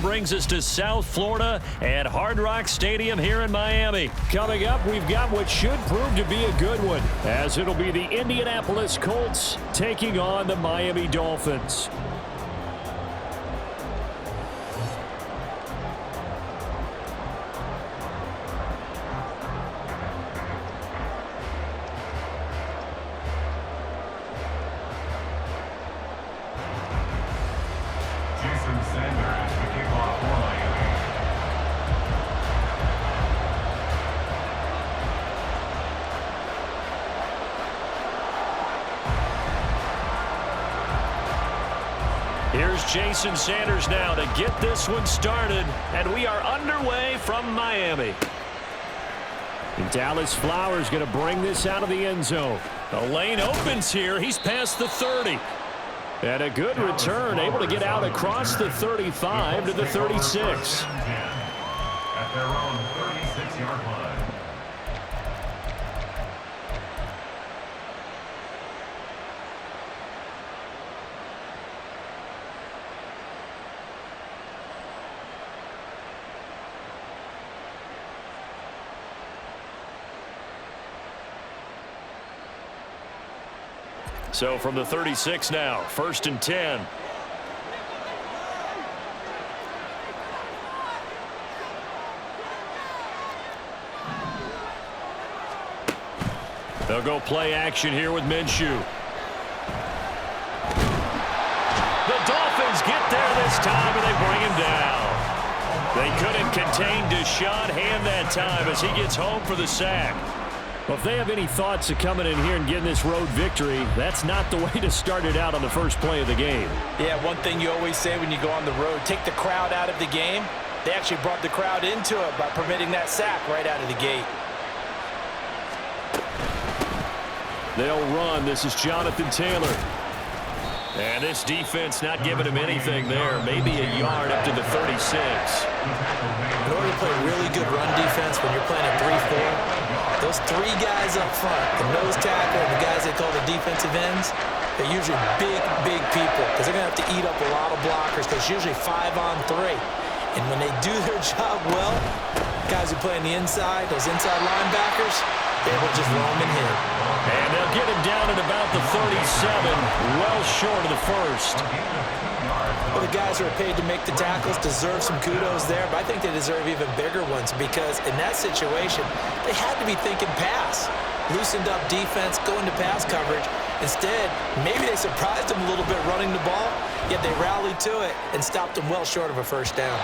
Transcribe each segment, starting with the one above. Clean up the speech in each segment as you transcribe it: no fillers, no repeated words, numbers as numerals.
brings us to South Florida at Hard Rock Stadium here in Miami. Coming up, we've got what should prove to be a good one, as it'll be the Indianapolis Colts taking on the Miami Dolphins. Here's Jason Sanders now to get this one started, and we are underway from Miami. And Dallas Flowers going to bring this out of the end zone. The lane opens here. He's past the 30. And a good return, able to get out across the 35 to the 36. At their own 36-yard line. So from the 36 now, 1st and 10. They'll go play action here with Minshew. The Dolphins get there this time, and they bring him down. They couldn't contain Deshaun Hand that time as he gets home for the sack. Well, if they have any thoughts of coming in here and getting this road victory, that's not the way to start it out on the first play of the game. Yeah, one thing you always say when you go on the road, take the crowd out of the game. They actually brought the crowd into it by permitting that sack right out of the gate. They'll run. This is Jonathan Taylor. And this defense not giving him anything there. Maybe a yard up to the 36. In order to play really good run defense when you're playing a 3-4, those three guys up front, the nose tackle and the guys they call the defensive ends, they're usually big people because they're going to have to eat up a lot of blockers because it's usually 5-on-3. And when they do their job well, guys who play on the inside, those inside linebackers, they will just roam and hit. And they'll get him down at about the 37, well short of the first. Well, the guys who are paid to make the tackles deserve some kudos there, but I think they deserve even bigger ones because in that situation, they had to be thinking pass. Loosened up defense, go into pass coverage. Instead, maybe they surprised them a little bit running the ball, yet they rallied to it and stopped them well short of a first down.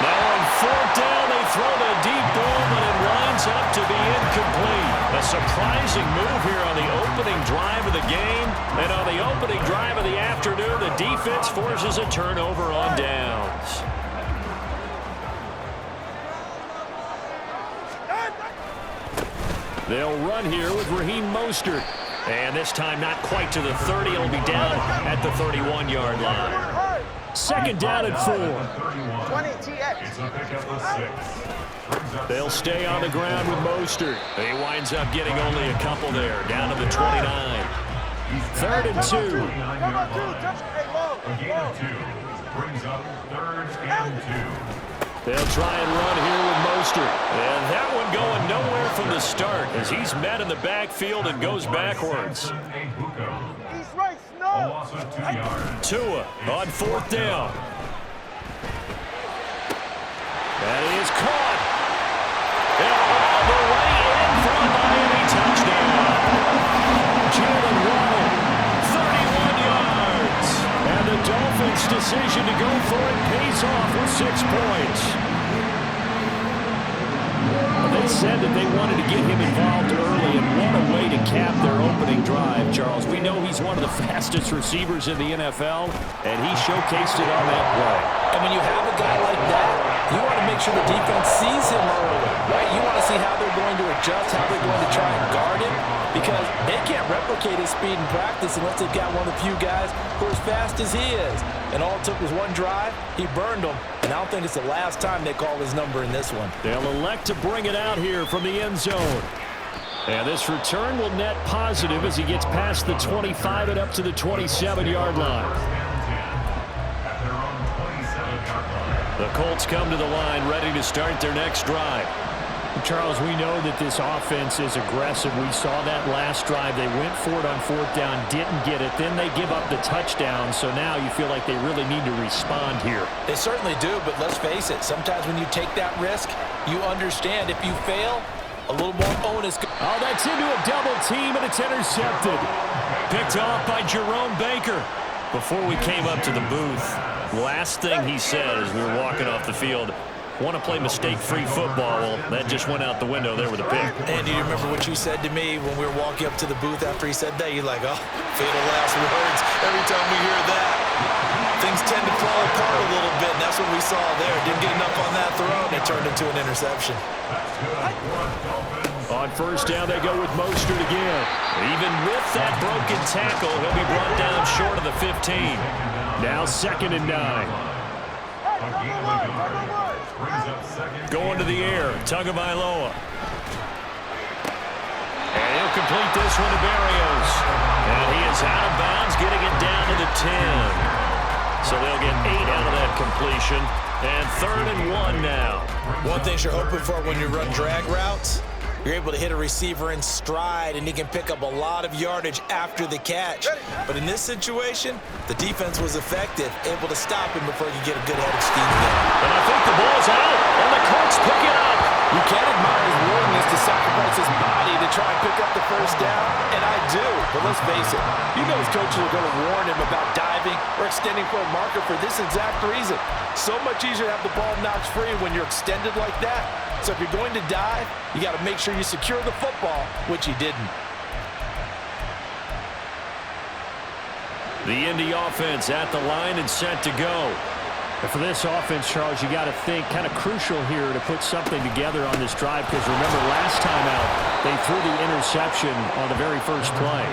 Now on 4th down, they throw the deep ball, but it winds up to be incomplete. A surprising move here on the opening drive of the game. And on the opening drive of the afternoon, the defense forces a turnover on downs. They'll run here with Raheem Mostert. And this time not quite to the 30. It'll be down at the 31-yard line. 2nd down and 4. 20 TX. They'll stay on the ground with Mostert. He winds up getting only a couple there, down to the 29. 3rd and 2. A gain of 2 brings up 3rd and 2. They'll try and run here with Mostert. And that one going nowhere from the start as he's met in the backfield and goes backwards. A loss of 2 yards. Tua on 4th down. And he is caught. And all the way in for a Miami touchdown. Jalen Waddle, 31 yards. And the Dolphins' decision to go for it pays off with 6 points. They said that they wanted to get him involved early, and what a way to cap their opening drive, Charles. We know he's one of the fastest receivers in the NFL, and he showcased it on that play. And when you have a guy like that, you want to make sure the defense sees him early, right? You want to see how they're going to adjust, how they're going to try and guard him, because they can't replicate his speed in practice unless they've got one of the few guys who are as fast as he is. And all it took was one drive. He burned them, and I don't think it's the last time they call his number in this one. They'll elect to bring it out here from the end zone. And this return will net positive as he gets past the 25 and up to the 27-yard line. At their own 27-yard line. The Colts come to the line ready to start their next drive. Charles, we know that this offense is aggressive. We saw that last drive. They went for it on fourth down, didn't get it. Then they give up the touchdown. So now you feel like they really need to respond here. They certainly do, but let's face it. Sometimes when you take that risk, you understand if you fail, a little more onus. Oh, that's into a double team, and it's intercepted. Picked off by Jerome Baker. Before we came up to the booth, last thing he said as we were walking off the field, want to play mistake-free football. Well, that just went out the window there with a pick. And do you remember what you said to me when we were walking up to the booth after he said that? You're like, oh, fatal last words. Every time we hear that, things tend to fall apart a little bit, and that's what we saw there. Didn't get enough on that throw, and it turned into an interception. On first down, they go with Mostert again. Even with that broken tackle, he'll be brought down short of the 15. Now 2nd and 9. Going to the air, Tagovailoa. And he'll complete this one to Berrios. And he is out of bounds, getting it down to the 10. So they'll get 8 out of that completion. And 3rd and 1 now. One thing you're hoping for when you run drag routes, you're able to hit a receiver in stride, and he can pick up a lot of yardage after the catch. But in this situation, the defense was effective, able to stop him before you get a good head of steam again. And I think the ball's out, and the Colts pick it up. You can't admire his willingness to sacrifice his body to try and pick up the first down, and I do. But let's face it, you know his coaches are going to warn him about diving or extending for a marker for this exact reason. So much easier to have the ball knocked free when you're extended like that. So if you're going to dive, you got to make sure you secure the football, which he didn't. The Indy offense at the line and set to go. And for this offense, Charles, you got to think kind of crucial here to put something together on this drive, because remember last time out, they threw the interception on the very first play.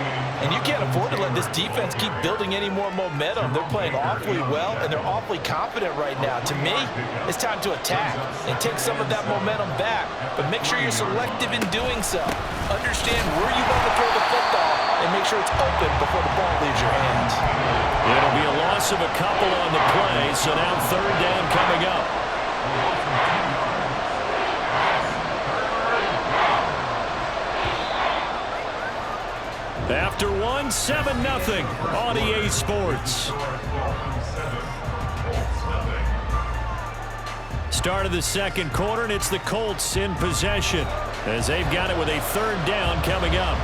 And you can't afford to let this defense keep building any more momentum. They're playing awfully well, and they're awfully confident right now. To me, it's time to attack and take some of that momentum back, but make sure you're selective in doing so. Understand where you want to throw the football and make sure it's open before the ball leaves your hands. It'll be a loss of a couple on the play, so now 3rd down coming up. After 1, 7-0 on EA Sports. Start of the 2nd quarter, and it's the Colts in possession as they've got it with a 3rd down coming up.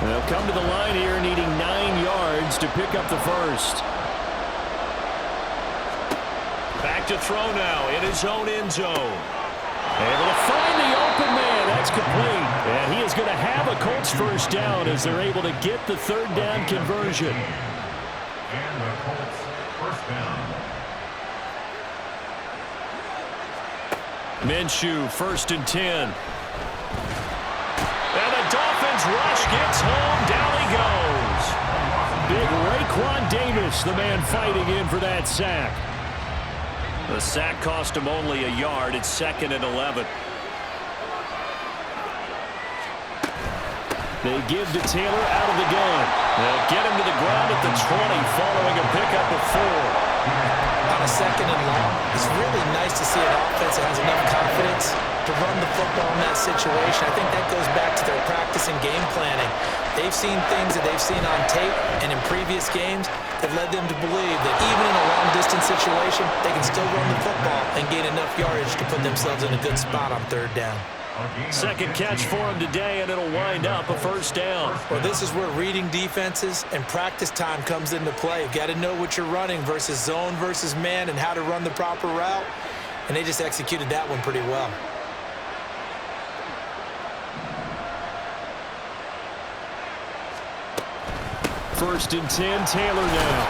They'll come to the line here needing 9 yards to pick up the first. Back to throw now in his own end zone. Able to find the open man. That's complete. And he is going to have a Colts first down as they're able to get the 3rd down conversion. And the Colts first down. Minshew, 1st and 10. And the Dolphins rush gets home. Down he goes. Big Raekwon Davis, the man fighting in for that sack. The sack cost him only a yard. It's 2nd and 11. They give to Taylor out of the gun. They'll get him to the ground at the 20 following a pickup of 4. On a 2nd and long, it's really nice to see an offense that has enough confidence to run the football in that situation. I think that goes back to their practice and game planning. They've seen things that they've seen on tape and in previous games that led them to believe that even in a long-distance situation, they can still run the football and gain enough yardage to put themselves in a good spot on 3rd down. 2nd catch for him today, and it'll wind up a first down. Well, this is where reading defenses and practice time comes into play. You've got to know what you're running versus zone versus man and how to run the proper route, and they just executed that one pretty well. First and 10, Taylor now.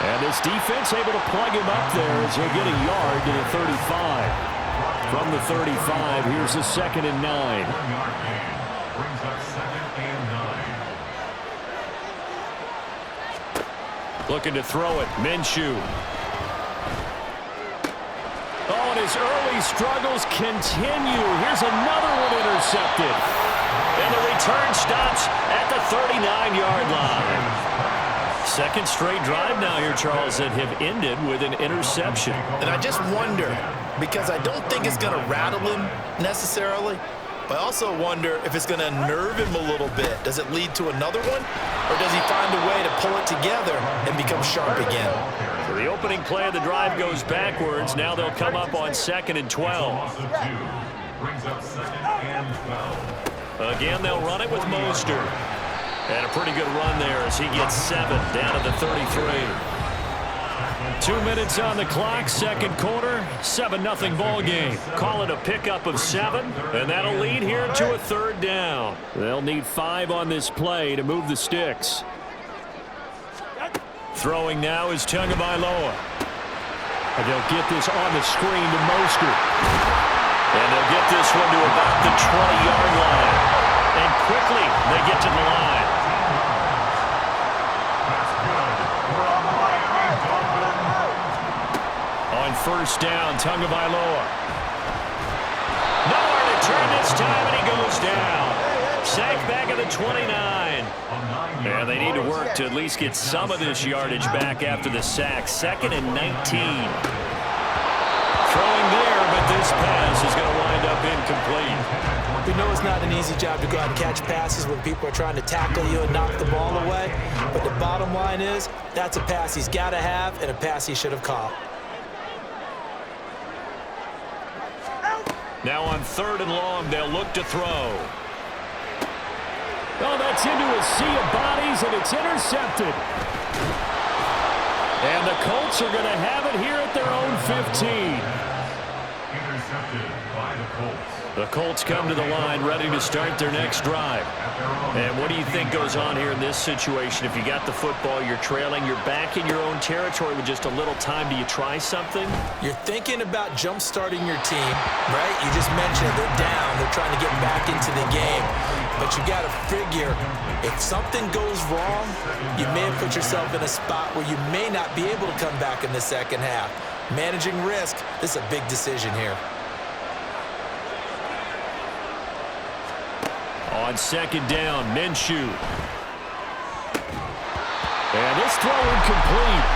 And this defense able to plug him up there as he'll get a yard to the 35. From the 35, here's a 2nd and 9. Brings up 2nd and 9. Looking to throw it, Minshew. Oh, and his early struggles continue. Here's another one intercepted. And the return stops at the 39-yard line. Second straight drive now here, Charles, that have ended with an interception. And I just wonder, because I don't think it's going to rattle him necessarily, but I also wonder if it's going to nerve him a little bit. Does it lead to another one? Or does he find a way to pull it together and become sharp again? So the opening play of the drive goes backwards. Now they'll come up on 2nd and 12. Brings up 2nd and 12. Again, they'll run it with Mostert. And a pretty good run there as he gets 7 down to the 33. 2 minutes on the clock, second quarter, 7-0 ball game. Call it a pickup of 7, and that'll lead here to a 3rd down. They'll need 5 on this play to move the sticks. Throwing now is Tagovailoa. And they'll get this on the screen to Mostert. And they'll get this one to about the 20-yard line. And quickly, they get to the line. On 1st down, Tagovailoa. Nowhere to turn this time, and he goes down. Sacked back at the 29. And they need to work to at least get some of this yardage back after the sack. 2nd and 19. Throwing there, but this pass is going to wind up incomplete. We know it's not an easy job to go out and catch passes when people are trying to tackle you and knock the ball away. But the bottom line is, that's a pass he's got to have and a pass he should have caught. Now on 3rd and long, they'll look to throw. Oh, that's into a sea of bodies, and it's intercepted. And the Colts are going to have it here at their own 15. Intercepted by the Colts. The Colts come to the line ready to start their next drive. And what do you think goes on here in this situation? If you got the football, you're trailing, you're back in your own territory with just a little time. Do you try something? You're thinking about jump-starting your team, right? You just mentioned they're down. They're trying to get back into the game. But you got to figure, if something goes wrong, you may have put yourself in a spot where you may not be able to come back in the second half. Managing risk, this is a big decision here. On 2nd down, Minshew. And this throw incomplete.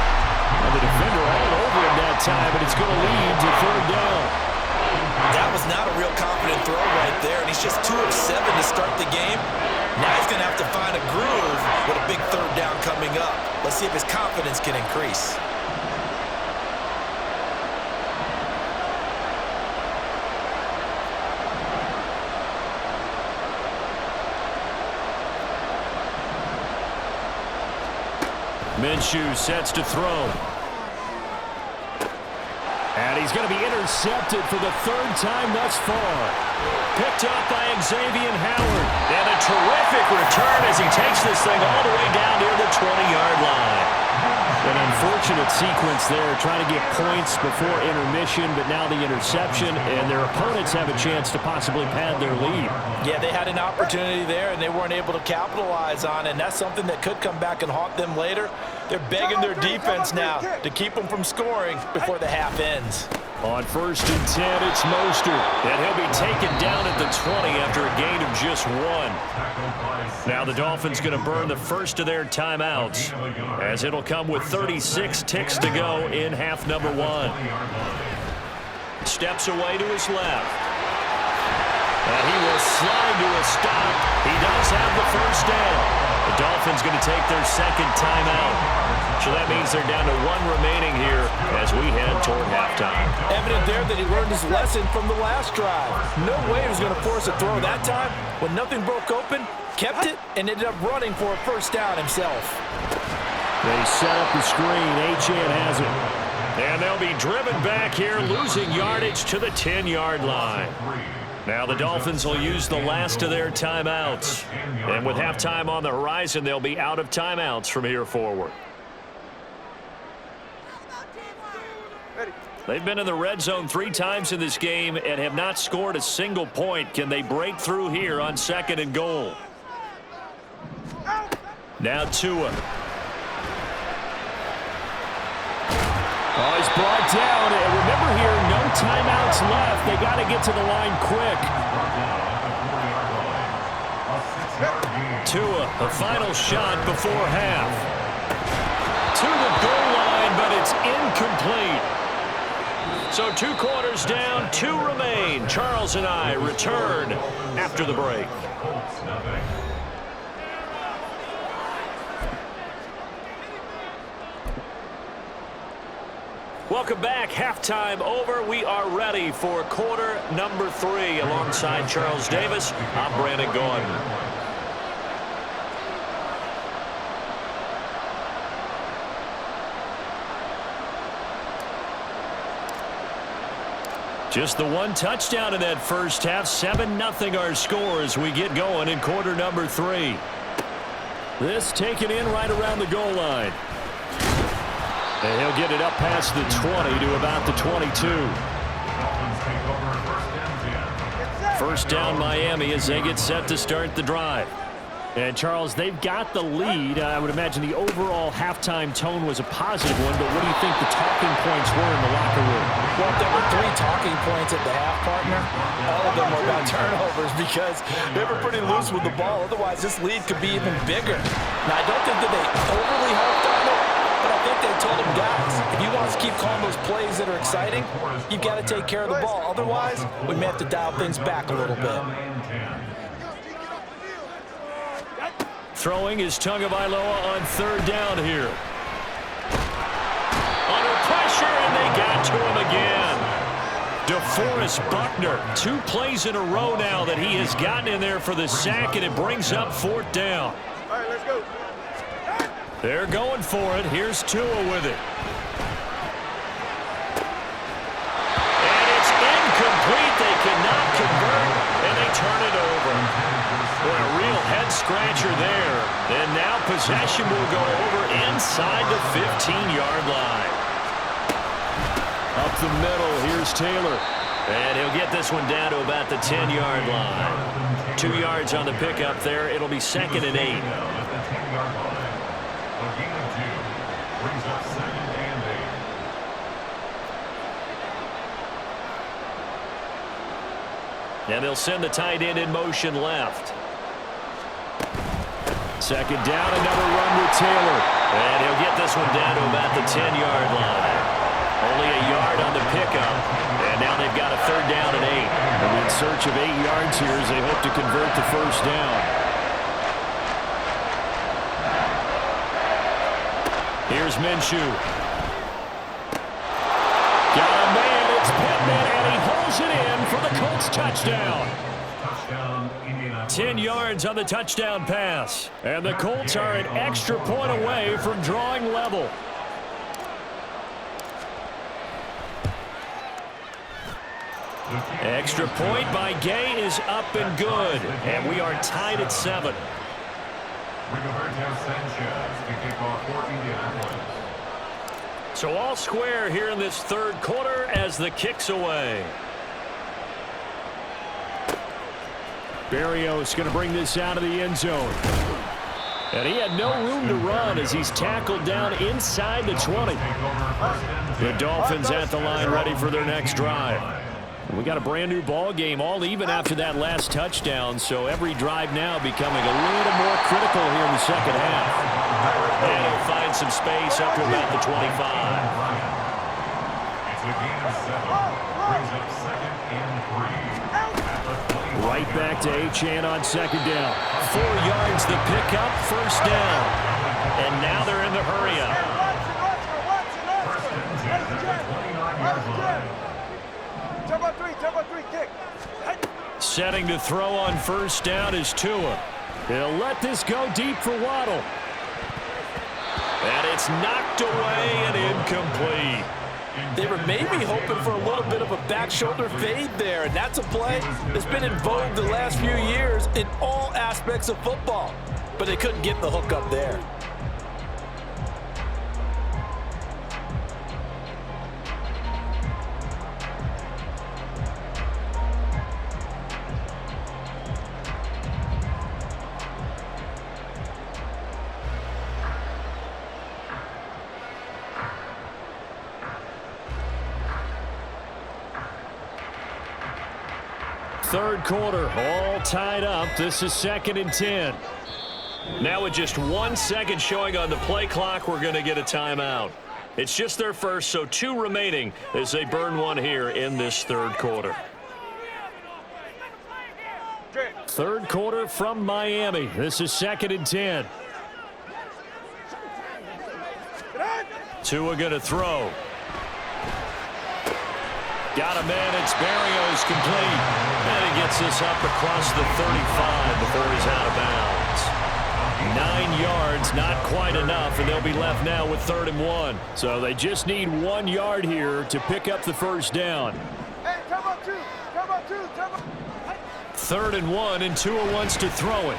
And the defender all over him that time, but it's going to lead to 3rd down. That was not a real confident throw right there, and he's just 2 of 7 to start the game. Now he's going to have to find a groove with a big 3rd down coming up. Let's see if his confidence can increase. Minshew sets to throw. And he's going to be intercepted for the 3rd time thus far. Picked up by Xavier Howard. And a terrific return as he takes this thing all the way down near the 20-yard line. An unfortunate sequence there, trying to get points before intermission, but now the interception, and their opponents have a chance to possibly pad their lead. Yeah, they had an opportunity there, and they weren't able to capitalize on it, and that's something that could come back and haunt them later. They're begging their defense now to keep them from scoring before the half ends. On 1st and 10, it's Mostert, and he'll be taken down at the 20 after a gain of just 1. Now the Dolphins going to burn the first of their timeouts, as it'll come with 36 ticks to go in half number 1. Steps away to his left. And he will slide to a stop. He does have the 1st down. The Dolphins going to take their 2nd timeout. So that means they're down to 1 remaining here as we head toward halftime. Evident there that he learned his lesson from the last drive. No way he was going to force a throw that time. When nothing broke open, kept it, and ended up running for a 1st down himself. They set up the screen. Achane has it. And they'll be driven back here, losing yardage to the 10-yard line. Now the Dolphins will use the last of their timeouts. And with halftime on the horizon, they'll be out of timeouts from here forward. They've been in the red zone 3 times in this game and have not scored a single point. Can they break through here on 2nd and goal? Now Tua. Oh, he's brought down. And remember here, no timeouts left. They got to get to the line quick. Tua, the final shot before half. To the goal line, but it's incomplete. So 2 quarters down, 2 remain. Charles and I return after the break. Welcome back. Halftime over. We are ready for quarter number 3. Alongside Charles Davis, I'm Brandon Gordon. Just the 1 touchdown in that first half. 7-0 our score as we get going in quarter number 3. This taken in right around the goal line. And he'll get it up past the 20 to about the 22. First down Miami as they get set to start the drive. And, Charles, they've got the lead. I would imagine the overall halftime tone was a positive one, but what do you think the talking points were in the locker room? Well, there were 3 talking points at the half, partner. All of them were about turnovers because they were pretty loose with the ball. Otherwise, this lead could be even bigger. Now, I don't think that they overly harped on it, but I think they told them, guys, if you want us to keep calling those plays that are exciting, you've got to take care of the ball. Otherwise, we may have to dial things back a little bit. Throwing is Tagovailoa on 3rd down here. Under pressure, and they got to him again. DeForest Buckner, 2 plays in a row now that he has gotten in there for the sack, and it brings up 4th down. All right, let's go. They're going for it. Here's Tua with it. And it's incomplete. They cannot convert, and they turn it over. Boy, a real head-scratcher there. And now possession will go over inside the 15-yard line. Up the middle, here's Taylor. And he'll get this one down to about the 10-yard line. 2 yards on the pickup there. It'll be 2nd and 8. And they'll send the tight end in motion left. 2nd down, another run with Taylor. And he'll get this one down to about the 10-yard line. Only a yard on the pickup. And now they've got a 3rd down and 8. They're in search of 8 yards here as they hope to convert the 1st down. Here's Minshew. Got a man, it's Pittman, and he holds it in for the Colts touchdown. 10 yards on the touchdown pass. And the Colts are an extra point away from drawing level. Extra point by Gay is up and good. And we are tied at 7. So all square here in this 3rd quarter as the kick's away. Berrios going to bring this out of the end zone. And he had no room to run as he's tackled down inside the 20. The Dolphins at the line ready for their next drive. We got a brand new ball game, all even after that last touchdown, so every drive now becoming a little more critical here in the 2nd half. And he'll find some space up to about the 25. It's a gain of 7. Brings up 2nd and 3. Right back to Achane on 2nd down. 4 yards the pickup, 1st down. And now they're in the hurry up. Setting to throw on 1st down is Tua. He'll let this go deep for Waddle. And it's knocked away and incomplete. They were maybe hoping for a little bit of a back shoulder fade there, and that's a play that's been in vogue the last few years in all aspects of football. But they couldn't get the hook up there. Third quarter, all tied up. This is 2nd and 10. Now with just 1 second showing on the play clock, we're going to get a timeout. It's just their first, so 2 remaining as they burn one here in this third quarter. Third quarter from Miami. This is 2nd and 10. Tua going to throw. Got a man. It's Berrios complete. And he gets this up across the 35 before he's out of bounds. 9 yards, not quite enough, and they'll be left now with 3rd and 1. So they just need 1 yard here to pick up the first down. Hey, come on, 2. Come on, 2. Come on. 3rd and 1, and Tua wants to throw it.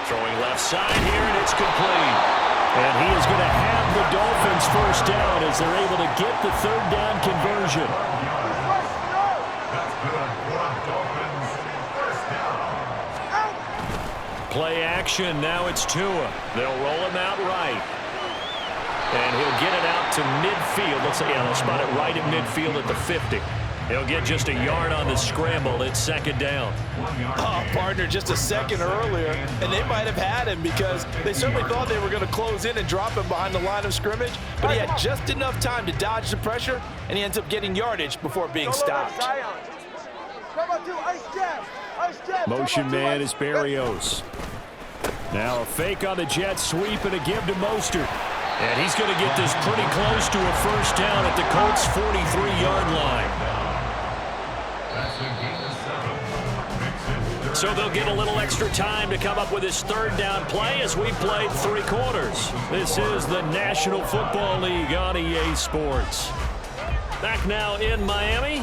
Throwing left side here, and it's complete. And he is going to have the Dolphins first down as they're able to get the 3rd down conversion. That's good. Dolphins, first down. Play action. Now it's Tua. They'll roll him out right. And he'll get it out to midfield. They'll spot it right at midfield at the 50. He'll get just a yard on the scramble. It's 2nd down. Oh, partner, just a second earlier, and they might have had him because they certainly thought they were going to close in and drop him behind the line of scrimmage, but he had just enough time to dodge the pressure, and he ends up getting yardage before being stopped. Motion man is Berrios. Now a fake on the jet sweep and a give to Mostert. And he's going to get this pretty close to a first down at the Colts' 43-yard line. So they'll get a little extra time to come up with his 3rd down play as we played 3 quarters. This is the National Football League on EA Sports. Back now in Miami.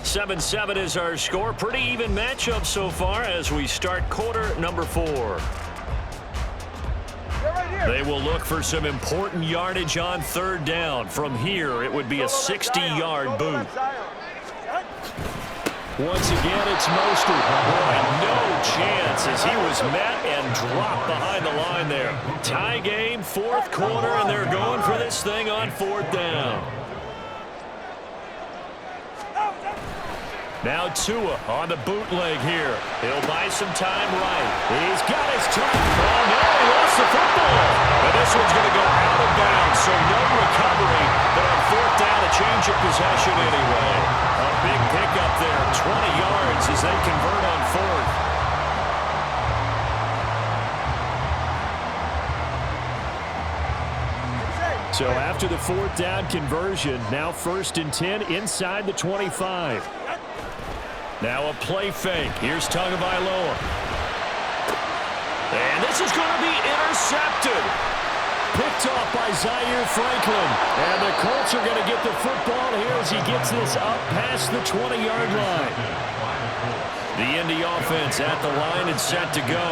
7-7 is our score. Pretty even matchup so far as we start quarter number 4. They will look for some important yardage on 3rd down. From here, it would be a 60-yard boot. Once again, it's Mostert. Boy, no chance as he was met and dropped behind the line there. Tie game, 4th quarter, and they're going for this thing on 4th down. Now Tua on the bootleg here. He'll buy some time right. He's got his time. Oh, no, he lost the football. And this one's going to go out of bounds, so no recovery. But on 4th down, a change of possession anyway. A big pickup there, 20 yards as they convert on 4th. So after the 4th down conversion, now 1st and 10 inside the 25. Now a play fake. Here's Tagovailoa. And this is going to be intercepted. Picked off by Zaire Franklin. And the Colts are going to get the football here as he gets this up past the 20-yard line. The Indy offense at the line and set to go.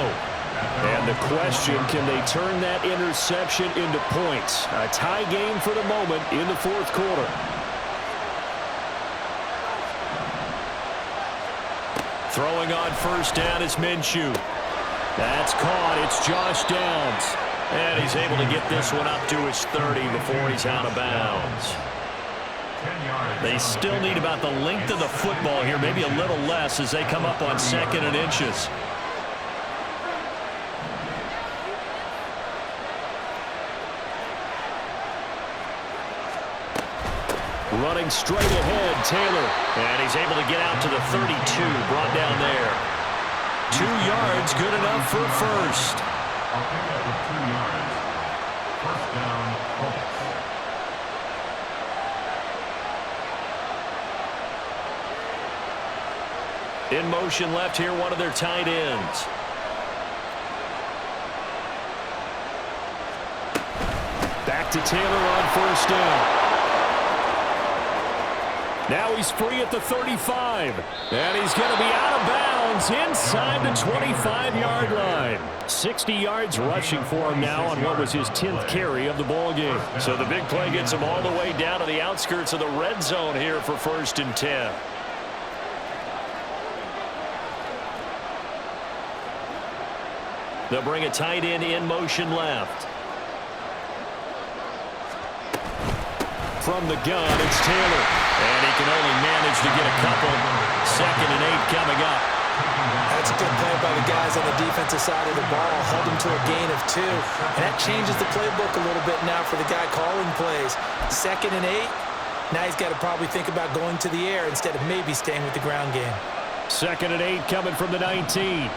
And the question, can they turn that interception into points? A tie game for the moment in the 4th quarter. Throwing on 1st down is Minshew. That's caught. It's Josh Downs. And he's able to get this one up to his 30 before he's out of bounds. They still need about the length of the football here, maybe a little less as they come up on 2nd and inches. Running straight ahead, Taylor. And he's able to get out to the 32, brought down there. 2 yards, good enough for 1st. I'll pick up with 2 yards. First down, Colts. In motion left here, one of their tight ends. Back to Taylor on 1st down. Now he's free at the 35. And he's going to be out of bounds inside the 25-yard line. 60 yards rushing for him now on what was his 10th carry of the ball game. So the big play gets him all the way down to the outskirts of the red zone here for 1st and 10. They'll bring a tight end in motion left. From the gun, it's Taylor. And he can only manage to get a couple. 2nd and 8 coming up. That's a good play by the guys on the defensive side of the ball. Held them to a gain of 2. And that changes the playbook a little bit now for the guy calling plays. 2nd and 8. Now he's got to probably think about going to the air instead of maybe staying with the ground game. 2nd and 8 coming from the 19.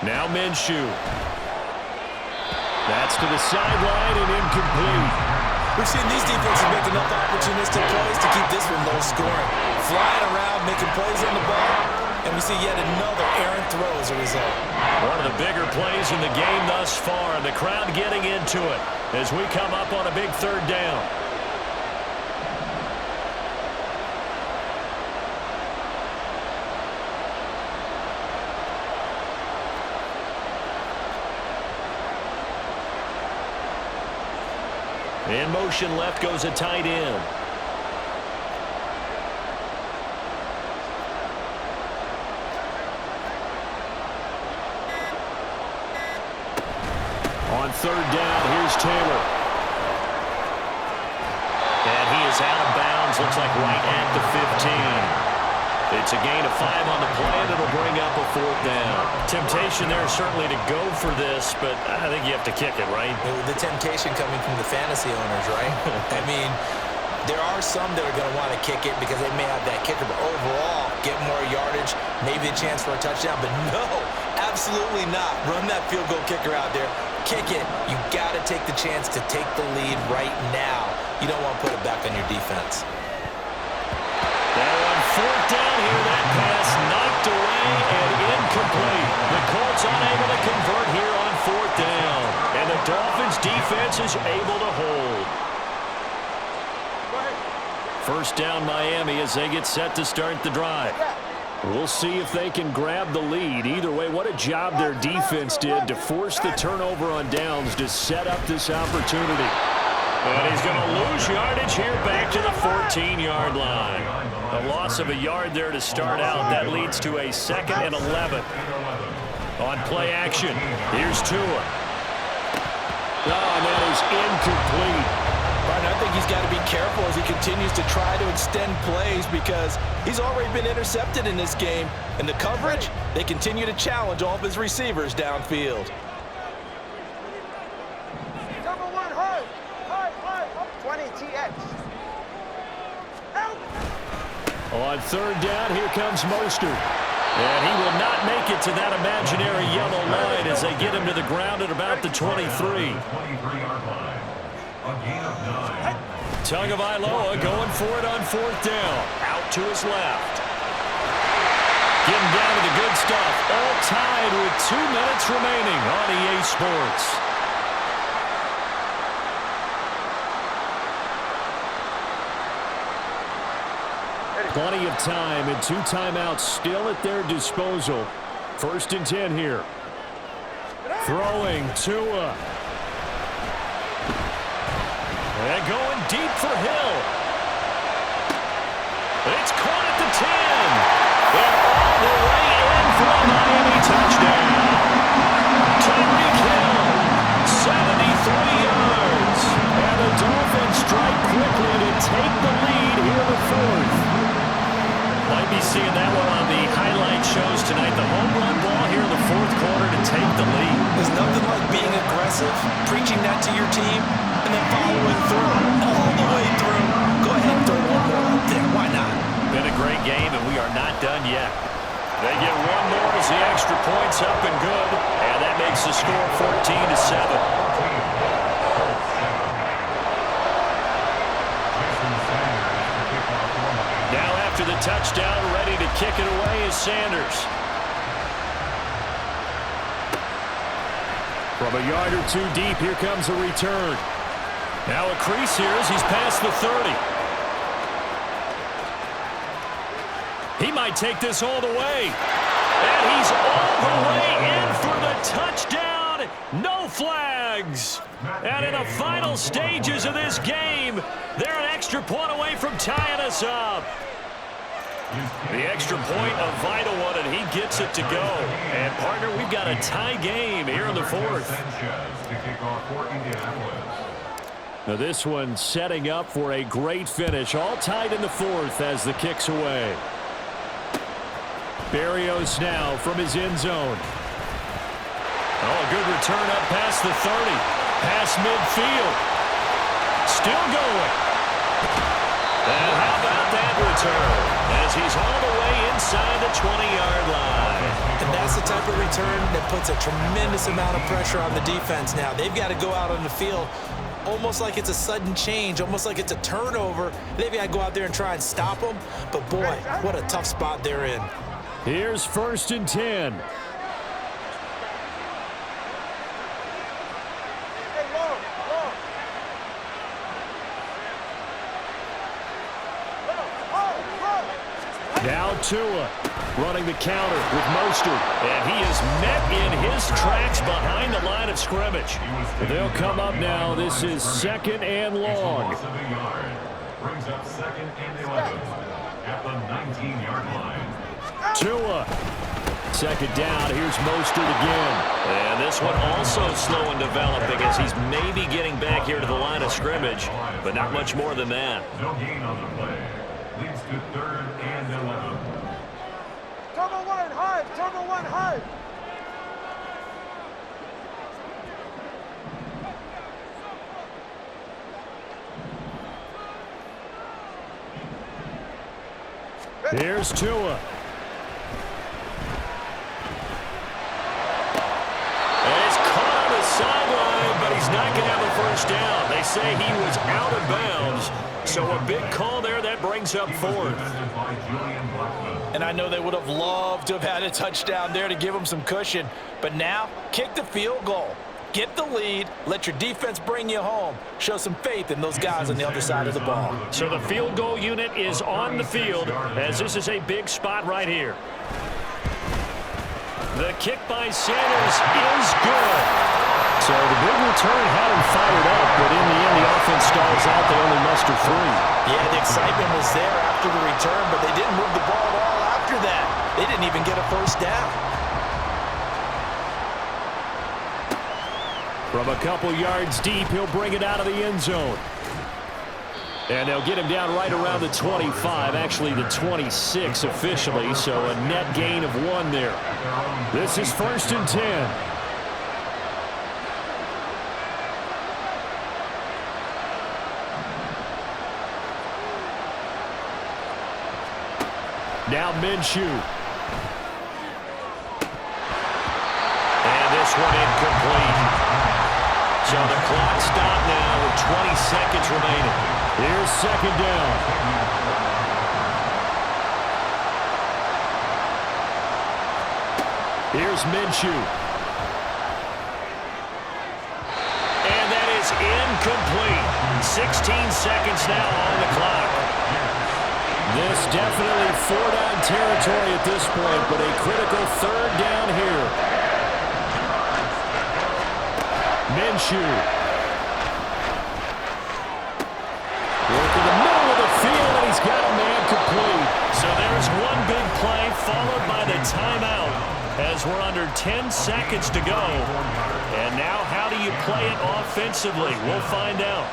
Now Minshew. That's to the sideline and incomplete. We've seen these defenses make enough opportunistic plays to keep this one low scoring. Flying around, making plays on the ball, and we see yet another errant throw as a result. One of the bigger plays in the game thus far, and the crowd getting into it as we come up on a big 3rd down. In motion left goes a tight end. On 3rd down, here's Taylor. And he is out of bounds, looks like right at the 15. It's a gain of 5 on the play, and it'll bring up a 4th down. Temptation there certainly to go for this, but I think you have to kick it, right? The temptation coming from the fantasy owners, right? I mean, there are some that are going to want to kick it because they may have that kicker, but overall, get more yardage, maybe a chance for a touchdown, but no, absolutely not. Run that field goal kicker out there. Kick it. You got to take the chance to take the lead right now. You don't want to put it back on your defense. Now on 4th down here, that pass knocked away and incomplete. The Colts unable to convert here on 4th down. And the Dolphins defense is able to hold. 1st down Miami as they get set to start the drive. We'll see if they can grab the lead. Either way, what a job their defense did to force the turnover on downs to set up this opportunity. And he's going to lose yardage here back to the 14-yard line. A loss of a yard there to start out. That leads to a 2nd and 11. On play action, here's Tua. Oh, and that is incomplete. Right, I think he's got to be careful as he continues to try to extend plays because he's already been intercepted in this game. And the coverage, they continue to challenge all of his receivers downfield. Number 1, high, 20 TX. Out. On 3rd down, here comes Mostert. And he will not make it to that imaginary yellow line as they get him to the ground at about the 23. 23-yard line. A gain of 9. Tagovailoa going for it on 4th down. Out to his left. Getting down to the good stuff. All tied with 2 minutes remaining on EA Sports. Plenty of time and 2 timeouts still at their disposal. 1st and 10 here. Throwing Tua. And going deep for Hill. It's caught at the 10. And all the way in for a Miami touchdown. Tyreek Hill, 73 yards. And the Dolphins strike quickly to take the lead here in the 4th. Might be seeing that one on the highlight shows tonight. The home run ball here in the 4th quarter to take the lead. There's nothing like being aggressive, preaching that to your team, and then following through, all the way through. Go ahead and throw one more out there. Why not? Been a great game, and we are not done yet. They get one more as the extra point's up and good, and that makes the score 14-7. Now after the touchdown, ready to kick it away is Sanders. From a yard or 2 deep, here comes a return. Now a crease here as he's past the 30. He might take this all the way. And he's all the way in for the touchdown. No flags. And in the final stages of this game, they're an extra point away from tying us up. The extra point, a vital one, and he gets it to go. And, partner, we've got a tie game here in the fourth. Now this one setting up for a great finish. All tied in the fourth as the kick's away. Berrios now from his end zone. Oh, a good return up past the 30. Past midfield. Still going. And how about that return? As he's all the way inside the 20-yard line. And that's the type of return that puts a tremendous amount of pressure on the defense now. They've got to go out on the field almost like it's a sudden change, almost like it's a turnover. They've got to go out there and try and stop them. But, boy, what a tough spot they're in. Here's 1st and 10. Now Tua running the counter with Mostert. And he is met in his tracks behind the line of scrimmage. They'll come up now. This is 2nd and long. Brings up 2nd and 11 at the 19-yard line. Tua. 2nd down. Here's Mostert again. And this one also slow in developing as he's maybe getting back here to the line of scrimmage, but not much more than that. No gain on the play. Leads to 3rd and 11. Turbo one high, turbo one high. Here's Tua. And it's caught on the sideline, but he's not going to have a first down. They say he was out of bounds. So a big call there that brings up 4th. And I know they would have loved to have had a touchdown there to give them some cushion. But now, kick the field goal. Get the lead. Let your defense bring you home. Show some faith in those guys on the other side of the ball. So the field goal unit is on the field as this is a big spot right here. The kick by Sanders is good. So the big return had him fired up, but in the end, the offense stalls out. They only muster 3. Yeah, the excitement was there after the return, but they didn't move the ball at all after that. They didn't even get a first down. From a couple yards deep, he'll bring it out of the end zone. And they'll get him down right around the 25, actually the 26 officially, so a net gain of 1 there. This is 1st and 10. Now Minshew. And this one incomplete. So the clock stopped now with 20 seconds remaining. Here's 2nd down. Here's Minshew. And that is incomplete. 16 seconds now on the clock. This definitely 4-down territory at this point, but a critical 3rd down here. Minshew. Working the middle of the field, and he's got a man complete. So there's one big play followed by the timeout as we're under 10 seconds to go. And now how do you play it offensively? We'll find out.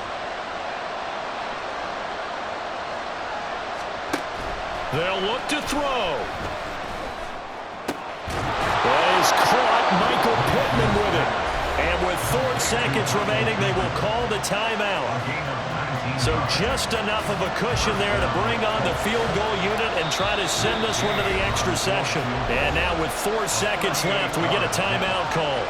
They'll look to throw. He's caught. Michael Pittman with it. And with 4 seconds remaining, they will call the timeout. So just enough of a cushion there to bring on the field goal unit and try to send this one to the extra session. And now with 4 seconds left, we get a timeout call.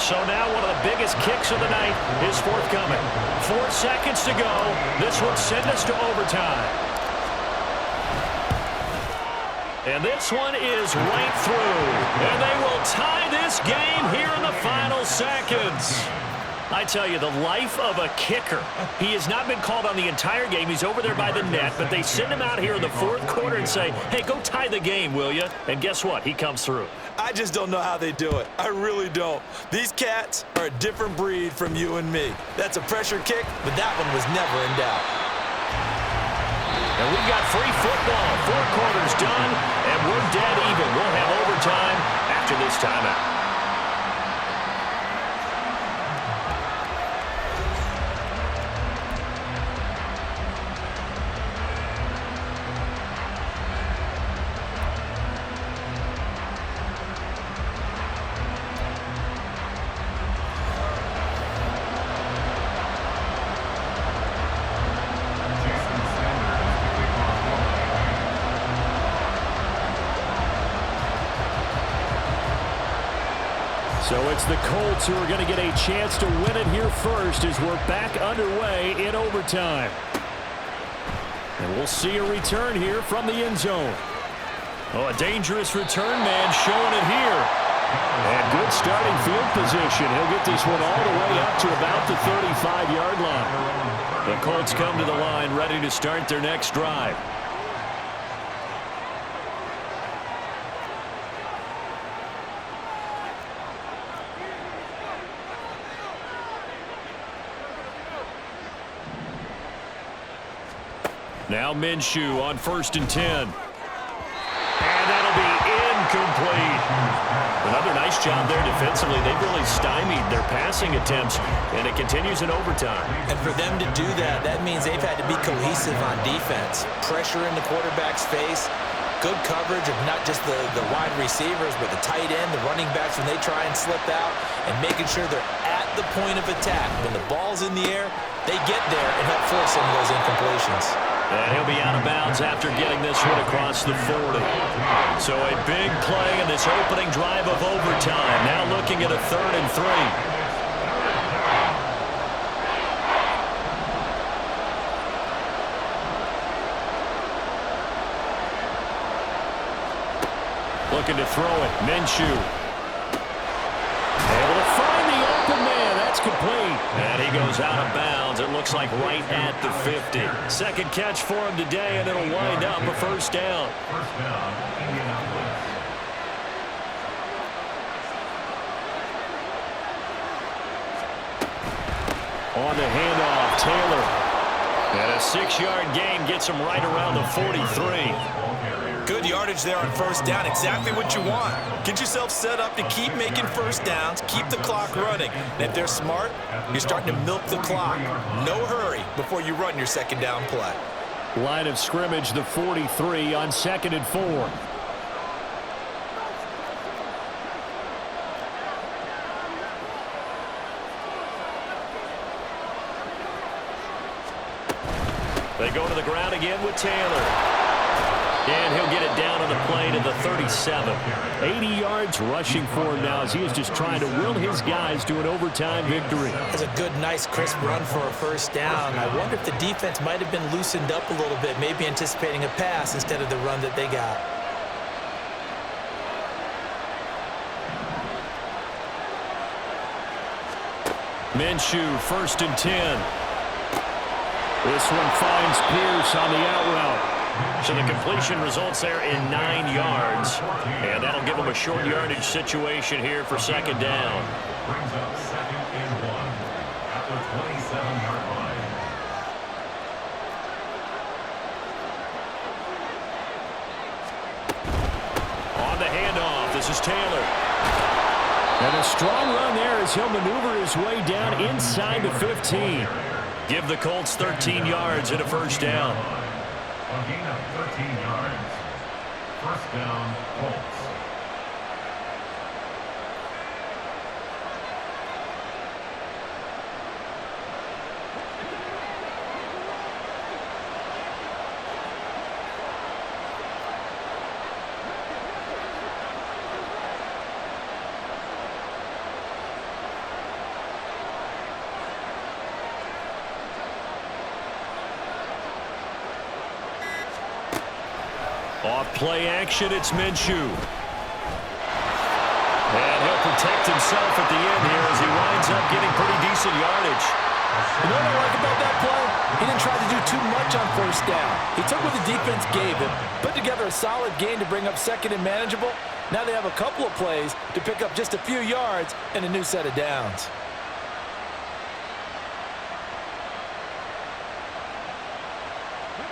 So now one of the biggest kicks of the night is forthcoming. 4 seconds to go. This would send us to overtime. And this one is right through. And they will tie this game here in the final seconds. I tell you, the life of a kicker. He has not been called on the entire game. He's over there by the net, but they send him out here in the fourth quarter and say, hey, go tie the game, will you? And guess what? He comes through. I just don't know how they do it. I really don't. These cats are a different breed from you and me. That's a pressure kick, but that one was never in doubt. And we've got free football. 4 quarters done, and we're dead even. We'll have overtime after this timeout. So it's the Colts who are going to get a chance to win it here first as we're back underway in overtime. And we'll see a return here from the end zone. Oh, a dangerous return man showing it here. And good starting field position. He'll get this one all the way up to about the 35-yard line. The Colts come to the line ready to start their next drive. Now Minshew on 1st and 10. And that'll be incomplete. Another nice job there defensively. They've really stymied their passing attempts, and it continues in overtime. And for them to do that, that means they've had to be cohesive on defense. Pressure in the quarterback's face. Good coverage of not just the wide receivers, but the tight end, the running backs when they try and slip out, and making sure they're at the point of attack. When the ball's in the air, they get there and help force some of those incompletions. And he'll be out of bounds after getting this one across the 40. So a big play in this opening drive of overtime. Now looking at a 3rd and 3. Looking to throw it. Minshew. Able to find the open man. That's complete. And he goes out of bounds. It looks like right at the 50. Second catch for him today, and it'll wind up a 1st down. First down, Indianapolis. On the handoff, Taylor. And a 6-yard gain gets him right around the 43. Good yardage there on 1st down. Exactly what you want. Get yourself set up to keep making 1st downs, keep the clock running. And if they're smart, you're starting to milk the clock. No hurry before you run your 2nd down play. Line of scrimmage, the 43 on 2nd and 4. They go to the ground again with Taylor. And he'll get it down on the play to the 37. 80 yards rushing for him now as he is just trying to will his guys to an overtime victory. That's a good, nice, crisp run for a 1st down. I wonder if the defense might have been loosened up a little bit, maybe anticipating a pass instead of the run that they got. Minshew, 1st and 10. This one finds Pierce on the out route. So the completion results there in 9 yards. And that'll give them a short yardage situation here for 2nd down. Brings up 2nd and 1 at the 27-yard line. On the handoff, this is Taylor. And a strong run there as he'll maneuver his way down inside the 15. Give the Colts 13 yards and a 1st down. A gain of 13 yards. 1st down, Colts. Off play action, it's Minshew. And he'll protect himself at the end here as he winds ends up getting pretty decent yardage. You know what I like about that play? He didn't try to do too much on first down. He took what the defense gave him, put together a solid gain to bring up second and manageable. Now they have a couple of plays to pick up just a few yards and a new set of downs.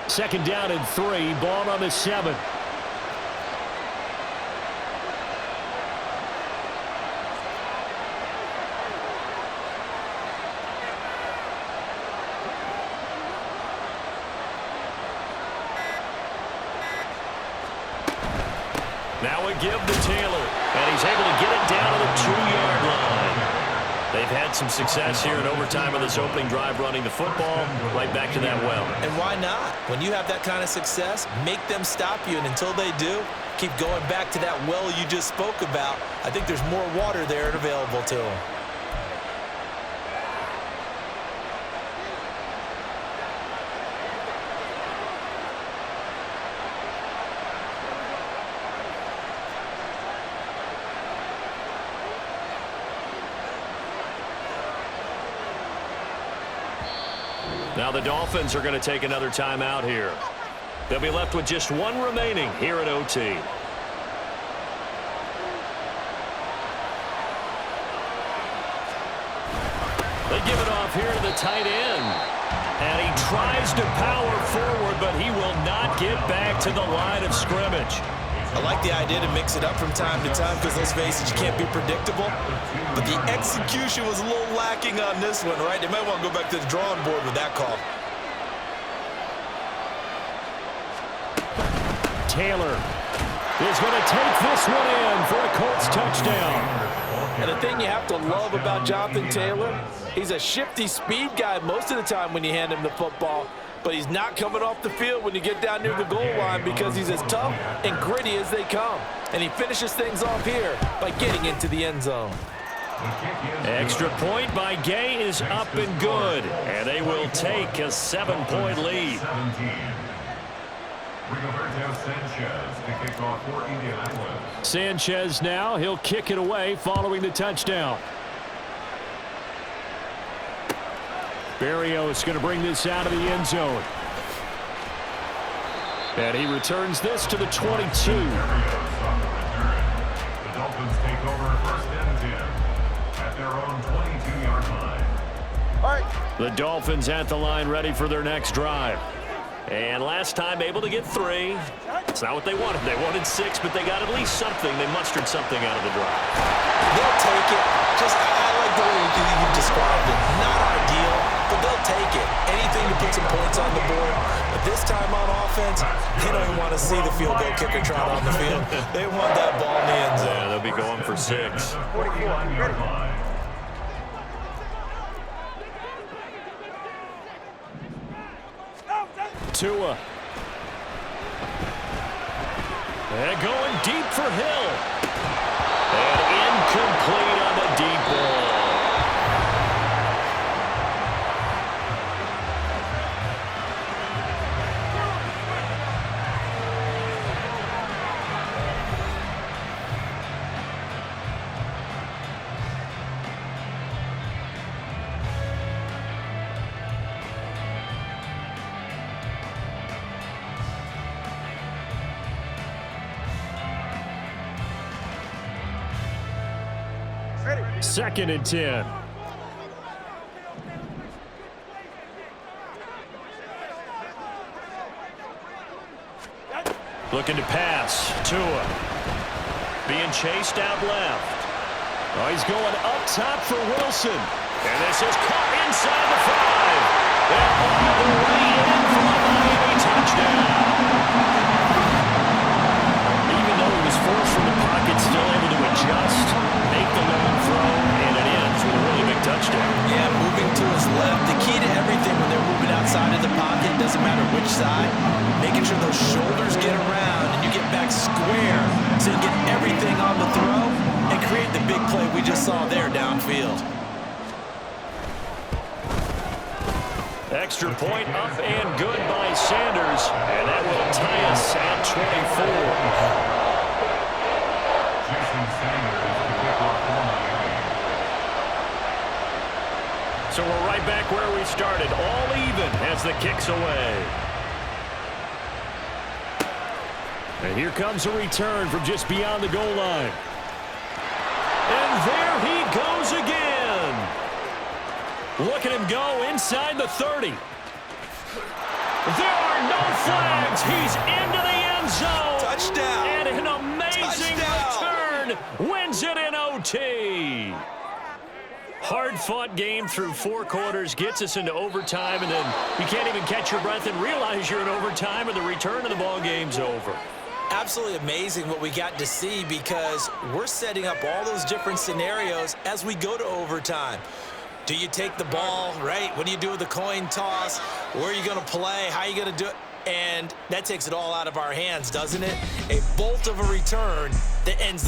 Second down and 3, ball on the 7. Now a give to Taylor, and he's able to get it down to the 2-yard line. They've had some success here in overtime of this opening drive running the football right back to that well. And why not? When you have that kind of success, make them stop you, and until they do, keep going back to that well you just spoke about. I think there's more water there and available to them. Now the Dolphins are going to take another timeout here. They'll be left with just one remaining here at OT. They give it off here to the tight end. And he tries to power forward, but he will not get back to the line of scrimmage. I like the idea to mix it up from time to time because, let's face it, you can't be predictable. But the execution was a little lacking on this one, right? They might want to go back to the drawing board with that call. Taylor is going to take this one in for a Colts touchdown. And the thing you have to love about Jonathan Taylor, he's a shifty speed guy most of the time when you hand him the football. But he's not coming off the field when you get down near the goal line because he's as tough and gritty as they come. And he finishes things off here by getting into the end zone. Extra point by Gay is up and good. And they will take a 7-point lead. Sanchez now, he'll kick it away following the touchdown. Berrios going to bring this out of the end zone. And he returns this to the 22. The Dolphins take over first and 10 at their own 22-yard line. All right. The Dolphins at the line ready for their next drive. And last time able to get 3. It's not what they wanted. They wanted 6, but they got at least something. They mustered something out of the drive. They'll take it. I like the way you described it. Not ideal, but they'll take it. Anything to put some points on the board. But this time on offense, they don't even want to see the field goal kicker trot on the field. They want that ball in the end zone. Yeah, they'll be going for 6. 41-yard line. Tua. And going deep for Hill. And incomplete on the deep ball. Second and 10. Looking to pass. Tua. Being chased out left. Oh, he's going up top for Wilson. And this is caught inside the 5. And all the way in for a Miami touchdown. Even though he was forced from the pocket, still able to adjust, make the long throw, and it ends with a really big touchdown. Yeah, moving to his left. The key to everything when they're moving outside of the pocket, doesn't matter which side, making sure those shoulders get around and you get back square so you get everything on the throw and create the big play we just saw there downfield. Extra point up and good by Sanders, and that will tie us at 24. Jason Sanders to kick off for Miami. So we're right back where we started, all even as the kick's away. And here comes a return from just beyond the goal line. And there he goes again. Look at him go inside the 30. There are no flags. He's into the end zone. Touchdown. And an amazing return wins it in OT. Hard-fought game through 4 quarters, gets us into overtime, and then you can't even catch your breath and realize you're in overtime, and the return of the ball game's over. Absolutely amazing what we got to see, because we're setting up all those different scenarios as we go to overtime. Do you take the ball, right? What do you do with the coin toss? Where are you going to play? How are you going to do it? And that takes it all out of our hands, doesn't it? A bolt of a return that ends